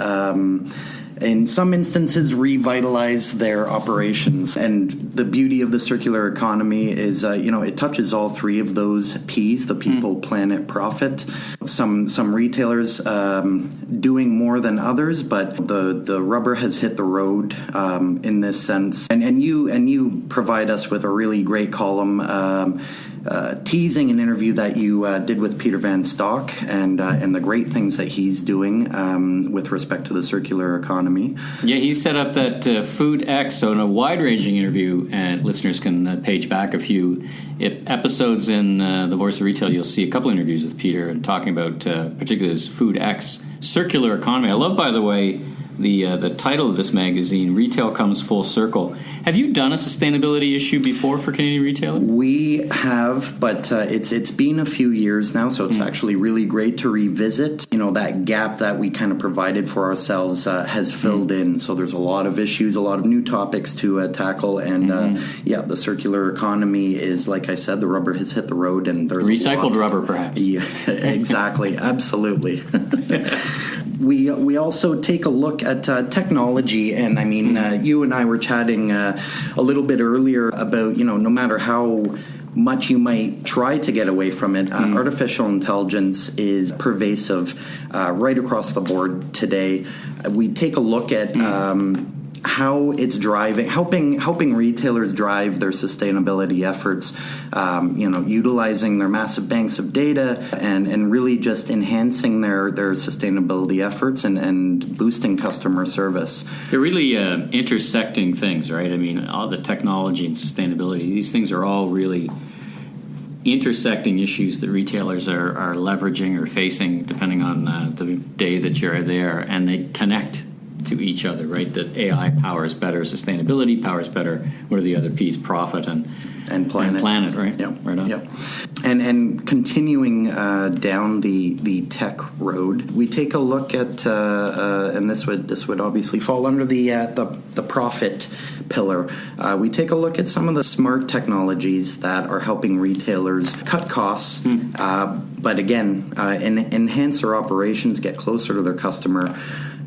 in some instances revitalize their operations. And the beauty of the circular economy is it touches all 3 of those P's, the people, planet, profit. Some retailers doing more than others, but the rubber has hit the road in this sense. And you provide us with a really great column teasing an interview that you did with Peter Van Stock and the great things that he's doing with respect to the circular economy. Yeah, he set up that Food X, so in a wide-ranging interview, and listeners can page back a few episodes in the Voice of Retail. You'll see a couple interviews with Peter and talking about particularly this Food X circular economy. I love, by the way, the title of this magazine, Retail Comes Full Circle. Have you done a sustainability issue before for Canadian Retailer? We have, but it's been a few years now, so it's actually really great to revisit. You know, that gap that we kind of provided for ourselves has filled in. So there's a lot of issues, a lot of new topics to tackle, and the circular economy is, like I said, the rubber has hit the road, and there's recycled rubber, perhaps. Yeah, exactly, absolutely. We also take a look at technology, and I mean, you and I were chatting a little bit earlier about, no matter how much you might try to get away from it, artificial intelligence is pervasive right across the board today. We take a look at how it's driving, helping retailers drive their sustainability efforts, utilizing their massive banks of data and really just enhancing their sustainability efforts and boosting customer service. They're really intersecting things, right? I mean, all the technology and sustainability, these things are all really intersecting issues that retailers are leveraging or facing depending on the day that you're there, and they connect to each other, right? That AI powers better, sustainability powers better. What are the other P's? Profit and And Planet, right? Yeah, right on. Yeah. And continuing down the tech road, we take a look at, and this would obviously fall under the profit pillar. We take a look at some of the smart technologies that are helping retailers cut costs, but again, enhance their operations, get closer to their customer.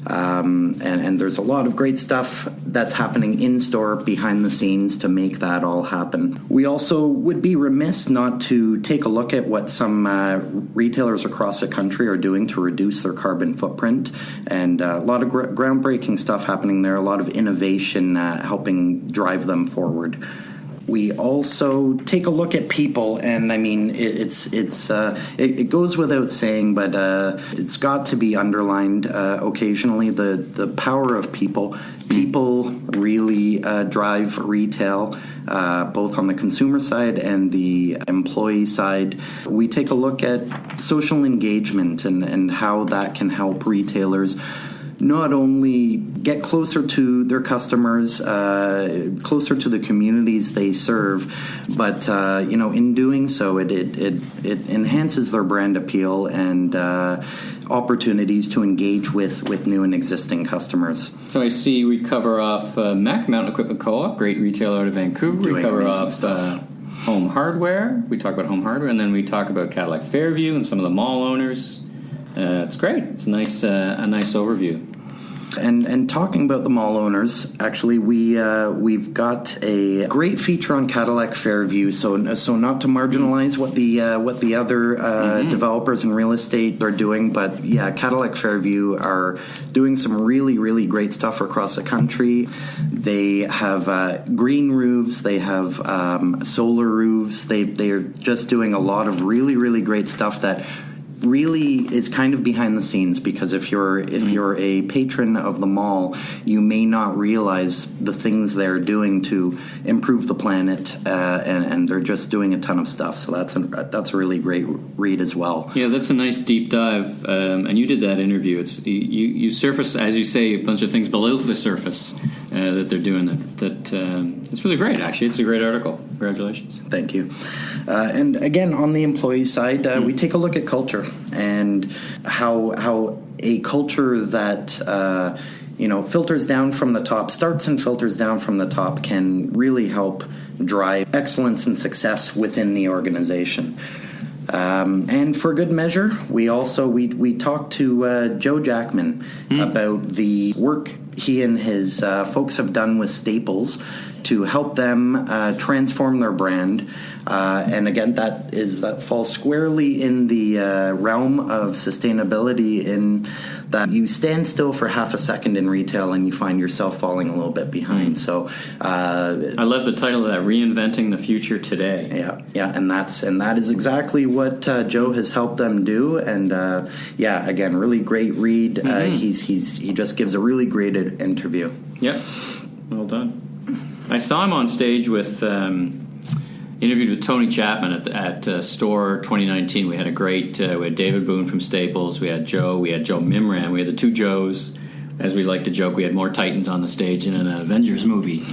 And there's a lot of great stuff that's happening in store behind the scenes to make that all happen. We also would be remiss not to take a look at what some retailers across the country are doing to reduce their carbon footprint, and a lot of groundbreaking stuff happening there, a lot of innovation helping drive them forward. We also take a look at people, and I mean it goes without saying, but it's got to be underlined occasionally. The power of people. People really drive retail, both on the consumer side and the employee side. We take a look at social engagement and how that can help retailers not only get closer to their customers, closer to the communities they serve, but in doing so, it enhances their brand appeal and opportunities to engage with new and existing customers. So I see we cover off Mac Mountain Equipment Co-op, great retailer out of Vancouver. We cover off Home Hardware. We talk about Home Hardware, and then we talk about Cadillac Fairview and some of the mall owners. It's great. It's a nice overview. And talking about the mall owners, actually, we've got a great feature on Cadillac Fairview. So not to marginalize what the other developers in real estate are doing, but yeah, Cadillac Fairview are doing some really, really great stuff across the country. They have green roofs. They have solar roofs. They are just doing a lot of really, really great stuff that really is kind of behind the scenes, because if you're a patron of the mall, you may not realize the things they're doing to improve the planet, and they're just doing a ton of stuff. So that's a really great read as well. Yeah, that's a nice deep dive, and you did that interview. It's you surface, as you say, a bunch of things below the surface that they're doing. That it's really great. Actually, it's a great article. Congratulations. Thank you. And again, on the employee side, we take a look at culture and how a culture that filters down from the top, starts and filters down from the top, can really help drive excellence and success within the organization. And for good measure, we talked to Joe Jackman about the work he and his folks have done with Staples to help them transform their brand. And again, that falls squarely in the realm of sustainability, in that you stand still for half a second in retail and you find yourself falling a little bit behind. So I love the title of that, Reinventing the Future Today. Yeah, and that is exactly what Joe has helped them do. And again, really great read. He just gives a really great interview. Yep, well done. I saw him on stage with interviewed with Tony Chapman at Store 2019. We had a great we had David Boone from Staples, we had Joe Mimran, we had the two Joes. As we like to joke, we had more Titans on the stage in an Avengers movie.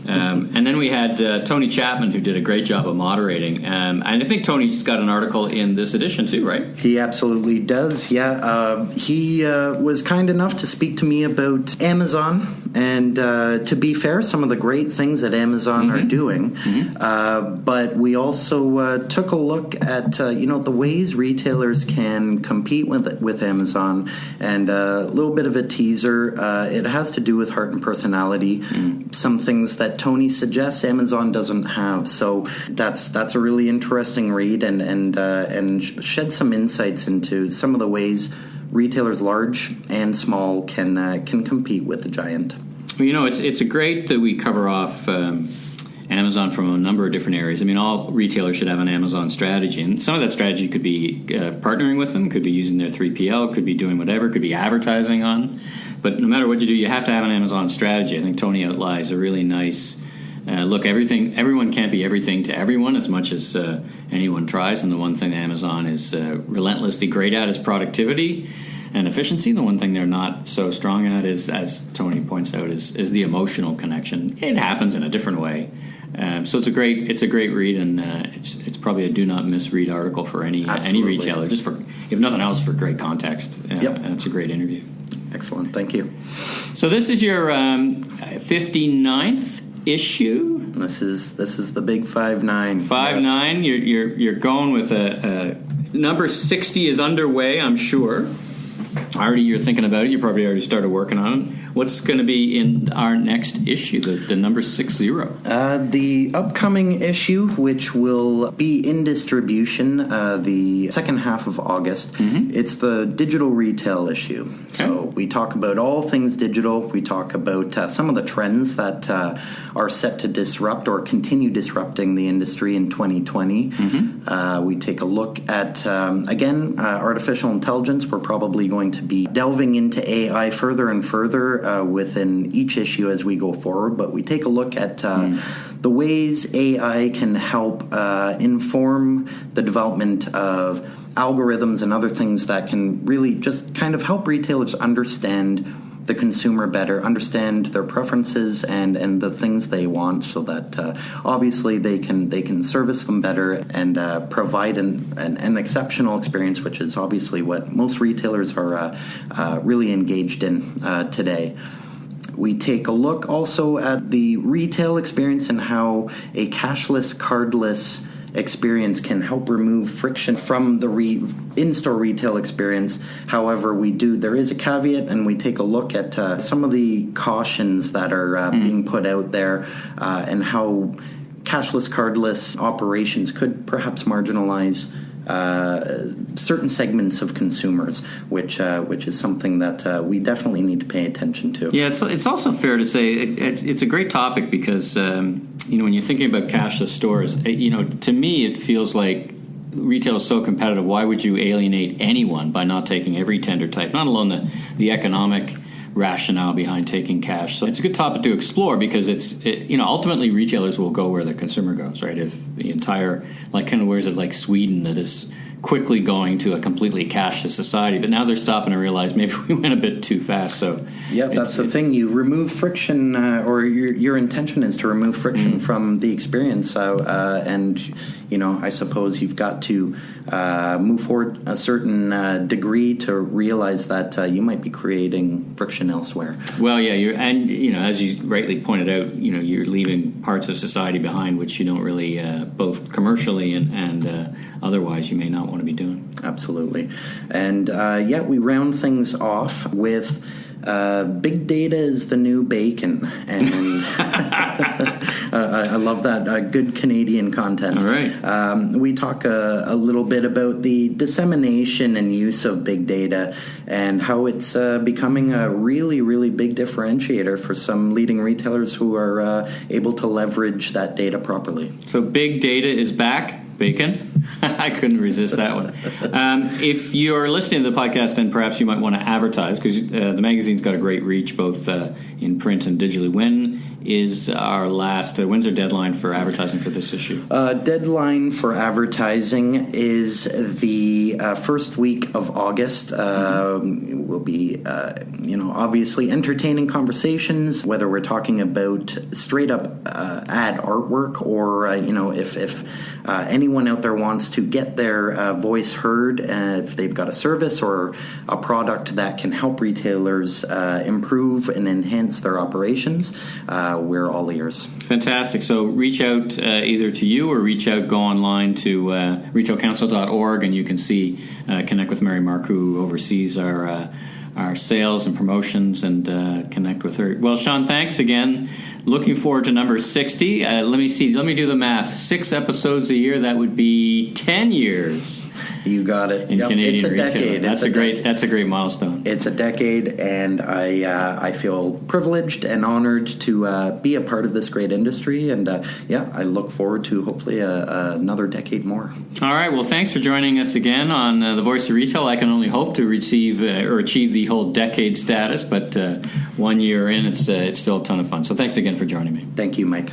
And then we had Tony Chapman, who did a great job of moderating. And I think Tony's got an article in this edition too, right? He absolutely does, yeah. He was kind enough to speak to me about Amazon. And to be fair, some of the great things that Amazon are doing. But we also took a look at, the ways retailers can compete with Amazon. And a little bit of a teaser. It has to do with heart and personality. Some things that Tony suggests Amazon doesn't have. So that's a really interesting read, and shed some insights into some of the ways retailers large and small can compete with the giant. Well, it's a great that we cover off Amazon from a number of different areas. I mean, all retailers should have an Amazon strategy, and some of that strategy could be partnering with them, could be using their 3PL, could be doing whatever, could be advertising on. But no matter what you do, you have to have an Amazon strategy. I think Tony outlines a really nice look. Everyone can't be everything to everyone as much as anyone tries. And the one thing Amazon is relentlessly great at is productivity. and efficiency. The one thing they're not so strong at is, as Tony points out, is the emotional connection. It happens in a different way. So it's a great read, and it's probably a do not misread article for any retailer, just for, if nothing else, for great context. And it's a great interview. Excellent, thank you. So this is your 59th issue. This is the big 5-9. 5-9. You're going with a number 60 is underway, I'm sure. Already you're thinking about it. You probably already started working on it. What's going to be in our next issue, the number 60? The upcoming issue, which will be in distribution the second half of August, it's the digital retail issue. Okay. So we talk about all things digital. We talk about some of the trends that are set to disrupt or continue disrupting the industry in 2020. We take a look at, again, artificial intelligence. We're probably going to be delving into AI further and further within each issue as we go forward, but we take a look at the ways AI can help inform the development of algorithms and other things that can really just kind of help retailers understand the consumer better, understand their preferences and the things they want, so that obviously they can service them better and provide an exceptional experience, which is obviously what most retailers are really engaged in today. We take a look also at the retail experience and how a cashless, cardless experience can help remove friction from the in-store retail experience. However, there is a caveat, and we take a look at some of the cautions that are being put out there and how cashless, cardless operations could perhaps marginalize certain segments of consumers, which is something that we definitely need to pay attention to. Yeah, it's also fair to say it's a great topic because when you're thinking about cashless stores, to me it feels like retail is so competitive. Why would you alienate anyone by not taking every tender type? Not alone the economic rationale behind taking cash. So it's a good topic to explore because ultimately retailers will go where the consumer goes, right? If the entire, where is it, like Sweden, that is quickly going to a completely cashless society, but now they're stopping to realize maybe we went a bit too fast. So yeah, that's the thing. You remove friction, or your intention is to remove friction from the experience. So and I suppose you've got to move forward a certain degree to realize that you might be creating friction elsewhere. Well, yeah, as you rightly pointed out, you're leaving parts of society behind which you don't really, both commercially and otherwise, you may not want to be doing. Absolutely. And we round things off with big data is the new bacon, and I love that. Good Canadian content. All right. We talk a little bit about the dissemination and use of big data and how it's becoming a really, really big differentiator for some leading retailers who are able to leverage that data properly. So big data is back. Bacon. I couldn't resist that one. If you're listening to the podcast, then perhaps you might want to advertise, because the magazine's got a great reach both in print and digitally. When's our deadline for advertising for this issue? Deadline for advertising is the first week of August. We'll be, obviously entertaining conversations, whether we're talking about straight up ad artwork or, if anyone out there wants to get their voice heard, if they've got a service or a product that can help retailers improve and enhance their operations, we're all ears. Fantastic. So reach out either to you or go online to retailcouncil.org, and you can connect with Mary Mark, who oversees our sales and promotions, and connect with her. Well, Sean, thanks again. Looking forward to number 60. Let me do the math. 6 episodes a year, that would be 10 years. You got it. In Canadian it's a retail. Decade. That's a great milestone. It's a decade, and I feel privileged and honored to be a part of this great industry. And I look forward to hopefully another decade more. All right. Well, thanks for joining us again on The Voice of Retail. I can only hope to achieve the whole decade status, but 1 year in, it's still a ton of fun. So thanks again for joining me. Thank you, Mike.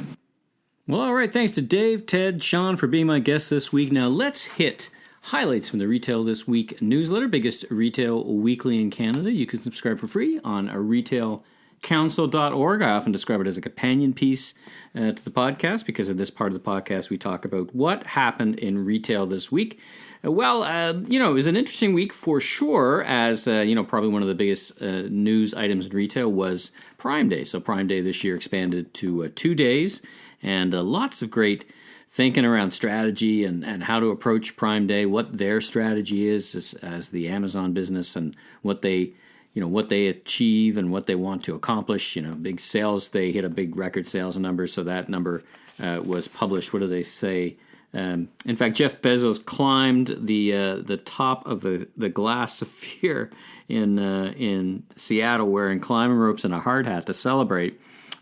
Well, all right. Thanks to Dave, Ted, Sean for being my guests this week. Now let's hit highlights from the Retail This Week newsletter, biggest retail weekly in Canada. You can subscribe for free on retailcouncil.org. I often describe it as a companion piece to the podcast because in this part of the podcast we talk about what happened in retail this week. It was an interesting week for sure, as, probably one of the biggest news items in retail was Prime Day. So Prime Day this year expanded to 2 days, and lots of great thinking around strategy and how to approach Prime Day, what their strategy is as the Amazon business, and what they achieve and what they want to accomplish. Big sales, they hit a big record sales number, so that number was published. What do they say? In fact, Jeff Bezos climbed the top of the glass sphere in Seattle wearing climbing ropes and a hard hat to celebrate.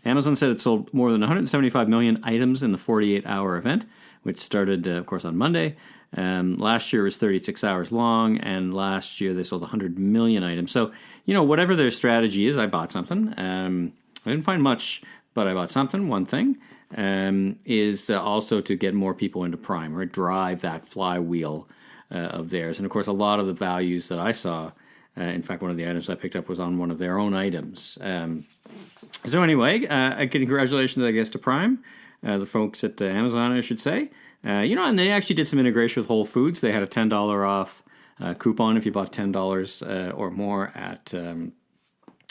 Amazon said it sold more than 175 million items in the 48-hour event, which started, of course, on Monday. Last year it was 36 hours long, and last year they sold 100 million items. So, whatever their strategy is, I bought something. I didn't find much, but I bought something. One thing is also to get more people into Prime, or drive that flywheel of theirs. And, of course, a lot of the values that I saw, in fact, one of the items I picked up was on one of their own items. So anyway, congratulations, I guess, to Prime, the folks at Amazon, I should say. And they actually did some integration with Whole Foods. They had a $10 off coupon if you bought $10 or more at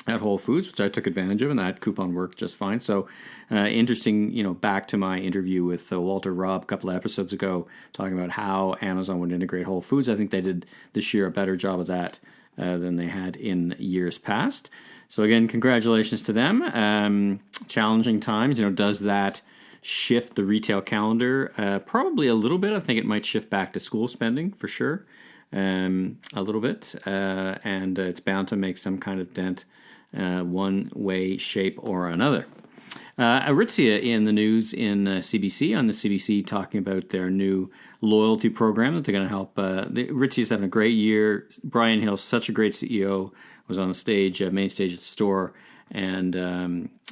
Whole Foods, which I took advantage of, and that coupon worked just fine. So interesting, back to my interview with Walter Robb a couple of episodes ago, talking about how Amazon would integrate Whole Foods. I think they did this year a better job of that than they had in years past. So again, congratulations to them. Challenging times, does that shift the retail calendar? Probably a little bit. I think it might shift back to school spending for sure, a little bit, and it's bound to make some kind of dent one way, shape, or another. Aritzia in the news in CBC, on the CBC, talking about their new loyalty program that they're going to help. Aritzia's having a great year. Brian Hill, such a great CEO, was on the stage, main stage at the store, and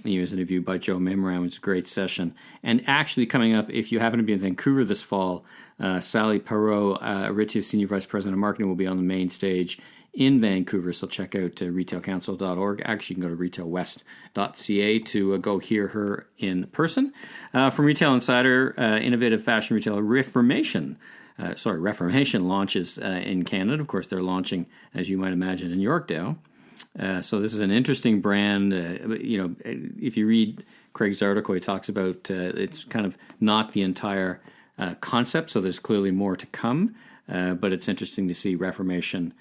he was interviewed by Joe Mimran. It was a great session. And actually coming up, if you happen to be in Vancouver this fall, Sally Perot, Aritzia's Senior Vice President of Marketing, will be on the main stage in Vancouver, so check out retailcouncil.org. Actually, you can go to retailwest.ca to go hear her in person. From Retail Insider, innovative fashion retailer Reformation launches in Canada. Of course, they're launching, as you might imagine, in Yorkdale. So this is an interesting brand. If you read Craig's article, he talks about it's kind of not the entire concept, so there's clearly more to come. But it's interesting to see Reformation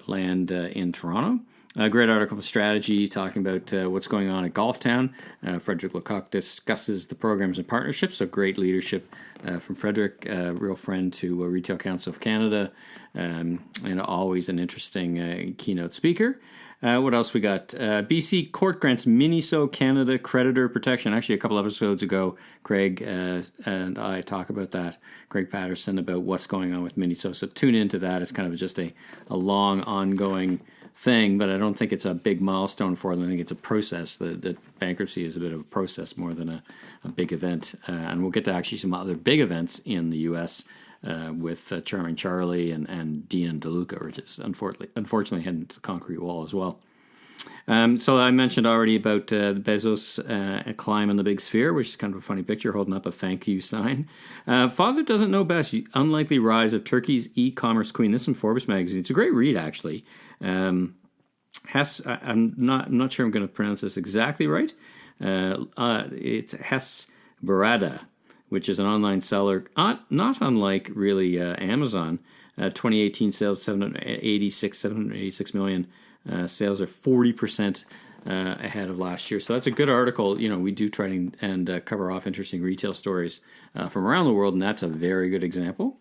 land in Toronto. A great article of strategy talking about what's going on at Golftown. Frederick Lecoq discusses the programs and partnerships, so great leadership from Frederick, real friend to Retail Council of Canada, and always an interesting keynote speaker. What else we got? BC Court grants Miniso Canada creditor protection. Actually, a couple episodes ago, Craig and I talk about that, Craig Patterson, about what's going on with Miniso. So tune into that. It's kind of just a long, ongoing thing, but I don't think it's a big milestone for them. I think it's a process. The bankruptcy is a bit of a process more than a big event. And we'll get to actually some other big events in the U.S., with Charming Charlie and Dean and DeLuca, which is unfortunately heading to the concrete wall as well. So I mentioned already about Bezos climb on the big sphere, which is kind of a funny picture, holding up a thank you sign. Father Doesn't Know Best, Unlikely Rise of Turkey's E-Commerce Queen. This is from Forbes magazine. It's a great read, actually. I'm not sure I'm going to pronounce this exactly right. It's Hes Barada, which is an online seller, not unlike really Amazon. 2018 sales, 786 million. Sales are 40% ahead of last year. So that's a good article. We do try and cover off interesting retail stories from around the world, and that's a very good example.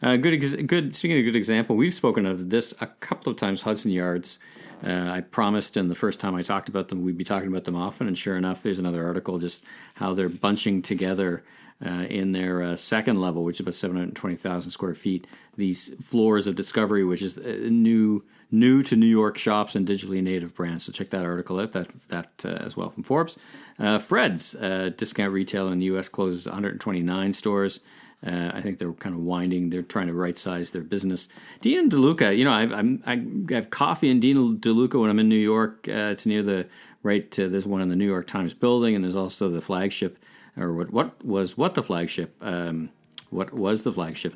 Speaking of good example, we've spoken of this a couple of times, Hudson Yards. I promised, and the first time I talked about them, we'd be talking about them often, and sure enough, there's another article just how they're bunching together in their second level, which is about 720,000 square feet, these floors of discovery, which is new to New York shops and digitally native brands. So check that article out, that as well from Forbes. Fred's, discount retail in the U.S., closes 129 stores I think they're kind of they're trying to right-size their business. Dean and DeLuca, I have coffee in Dean and DeLuca when I'm in New York. It's near there's one in the New York Times building, and there's also the flagship, or what was the flagship in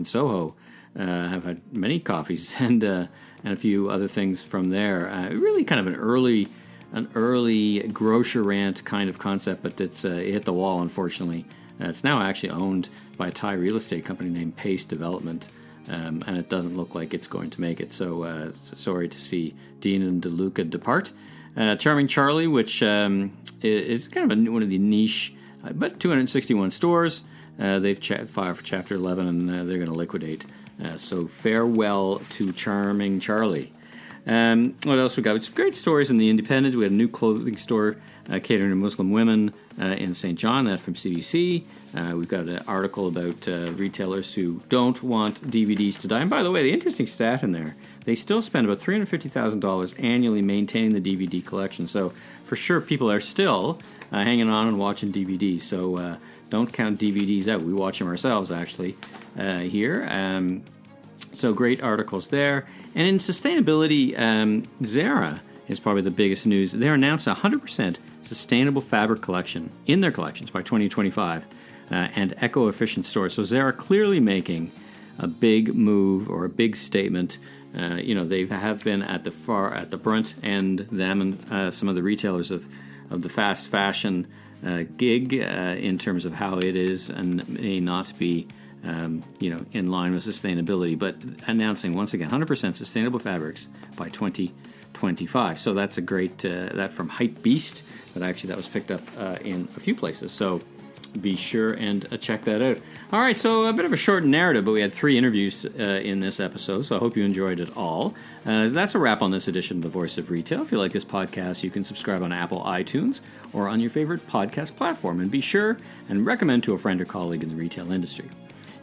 Soho. I've had many coffees and a few other things from there. Really kind of an early grocer rant kind of concept, but it hit the wall, unfortunately. It's now actually owned by a Thai real estate company named Pace Development, and it doesn't look like it's going to make it. So sorry to see Dean and DeLuca depart. Charming Charlie, which is kind of one of the niche, but 261 stores. They've filed for Chapter 11, and they're going to liquidate. So farewell to Charming Charlie. What else we got? Some great stories in the Independent. We had a new clothing store catering to Muslim women in St. John, that from CBC. We've got an article about retailers who don't want DVDs to die. And by the way, the interesting stat in there, they still spend about $350,000 annually maintaining the DVD collection. So for sure, people are still hanging on and watching DVDs. So don't count DVDs out. We watch them ourselves, actually, here. So great articles there. And in sustainability, Zara is probably the biggest news. They announced a 100% sustainable fabric collection in their collections by 2025 and eco-efficient stores. So Zara clearly making a big move or a big statement. They have been at the brunt end, them and some of the retailers of the fast fashion gig in terms of how it is and may not be in line with sustainability, but announcing once again 100% sustainable fabrics by 2025. So that's a great that from Hype Beast, but actually that was picked up in a few places. So be sure and check that out. All right, so a bit of a short narrative, but we had 3 interviews in this episode, so I hope you enjoyed it all. That's a wrap on this edition of The Voice of Retail. If you like this podcast, you can subscribe on Apple iTunes or on your favorite podcast platform, and be sure and recommend to a friend or colleague in the retail industry.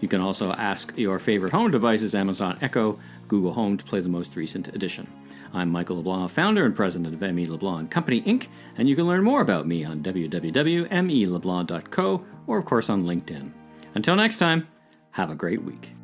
You can also ask your favorite home devices, Amazon Echo, Google Home, to play the most recent edition. I'm Michael LeBlanc, founder and president of M.E. LeBlanc Company, Inc., and you can learn more about me on www.meleblanc.co or, of course, on LinkedIn. Until next time, have a great week.